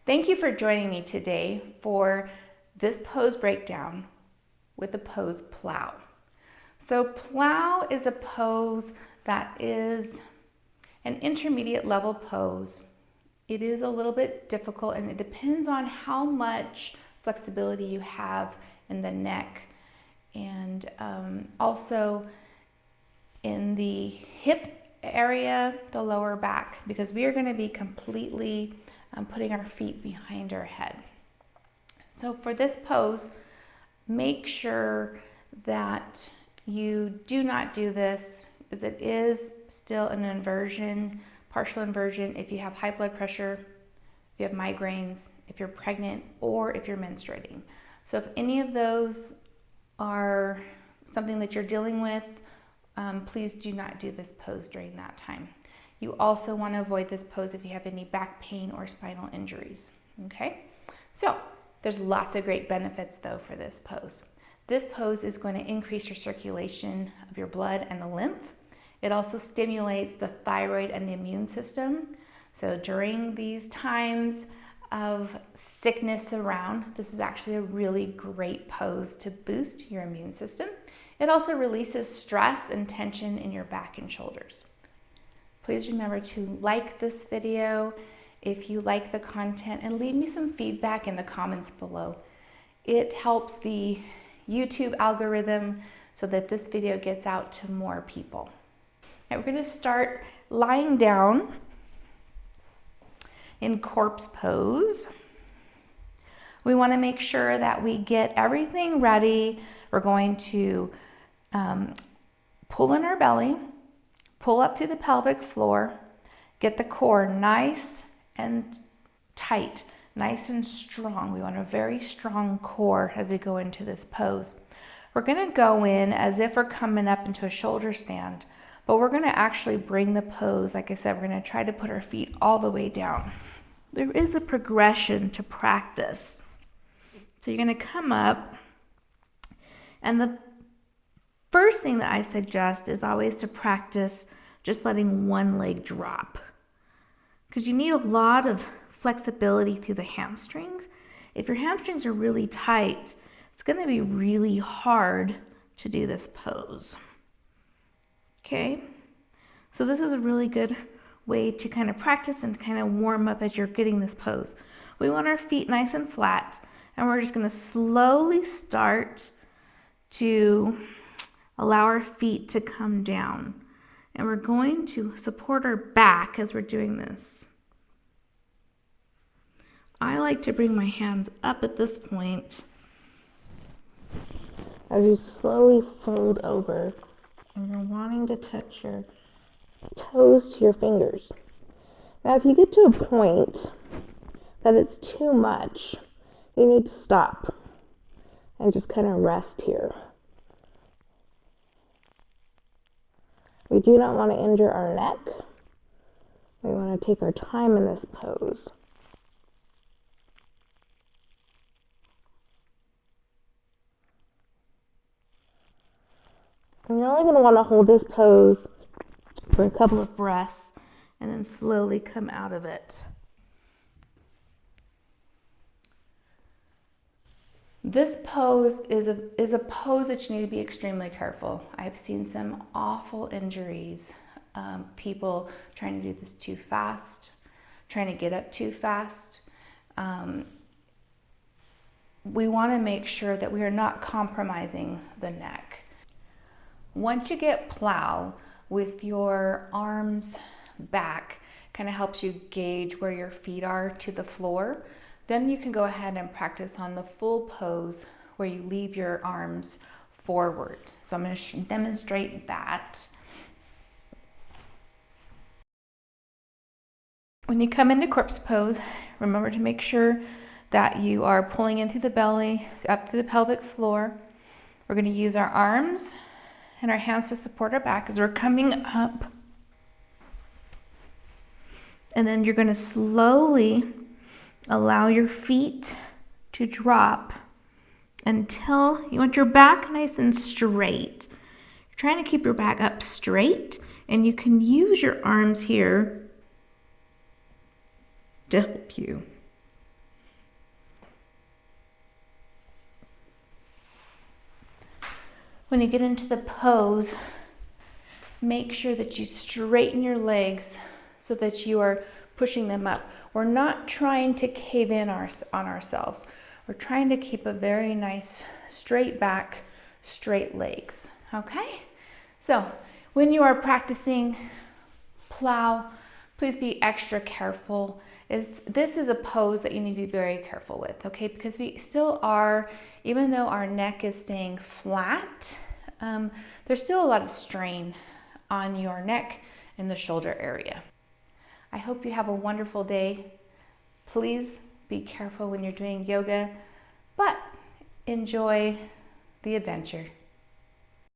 Thank you for joining me today for this pose breakdown with the pose Plow. So Plow is a pose that is an intermediate level pose. It is a little bit difficult and it depends on how much flexibility you have in the neck and also in the hip area, the lower back, because we are going to be completely putting our feet behind our head. So for this pose, make sure that you do not do this, as it is still an inversion, partial inversion if you have high blood pressure, if you have migraines, if you're pregnant, or if you're menstruating. So if any of those are something that you're dealing with, please do not do this pose during that time. You also want to avoid this pose if you have any back pain or spinal injuries. Okay, so there's lots of great benefits though for this pose. This pose is going to increase your circulation of your blood and the lymph. It also stimulates the thyroid and the immune system. So during these times of sickness around, this is actually a really great pose to boost your immune system. It also releases stress and tension in your back and shoulders. Please remember to like this video if you like the content and leave me some feedback in the comments below. It helps the YouTube algorithm so that this video gets out to more people. Now we're going to start lying down in corpse pose. We want to make sure that we get everything ready. We're going to pull in our belly, pull up through the pelvic floor, get the core nice and tight, nice and strong. We want a very strong core as we go into this pose. We're going to go in as if we're coming up into a shoulder stand, but we're going to actually bring the pose. Like I said, we're going to try to put our feet all the way down. There is a progression to practice. So you're going to come up, and the first thing that I suggest is always to practice just letting one leg drop, because you need a lot of flexibility through the hamstrings. If your hamstrings are really tight, it's going to be really hard to do this pose. Okay, so this is a really good way to kind of practice and kind of warm up as you're getting this pose. We want our feet nice and flat, and we're just going to slowly start to allow our feet to come down. And we're going to support our back as we're doing this. I like to bring my hands up at this point as you slowly fold over, and you're wanting to touch your toes to your fingers. Now if you get to a point that it's too much, you need to stop and just kind of rest here. We do not want to injure our neck. We want to take our time in this pose. And you're only going to want to hold this pose for a couple of breaths and then slowly come out of it. This pose is a pose that you need to be extremely careful. I've seen some awful injuries. People trying to do this too fast, trying to get up too fast. We want to make sure that we are not compromising the neck. Once you get Plow with your arms back, kind of helps you gauge where your feet are to the floor. Then you can go ahead and practice on the full pose where you leave your arms forward. So I'm going to demonstrate that. When you come into corpse pose, remember to make sure that you are pulling in through the belly, up through the pelvic floor. We're going to use our arms and our hands to support our back as we're coming up. And then you're going to slowly allow your feet to drop until you want your back nice and straight. You're trying to keep your back up straight, and you can use your arms here to help you. When you get into the pose, make sure that you straighten your legs so that you are pushing them up. We're not trying to cave in on ourselves. We're trying to keep a very nice straight back, straight legs, okay? So when you are practicing plow, please be extra careful. This is a pose that you need to be very careful with, okay? Because we still are, even though our neck is staying flat, there's still a lot of strain on your neck and the shoulder area. I hope you have a wonderful day. Please be careful when you're doing yoga, but enjoy the adventure.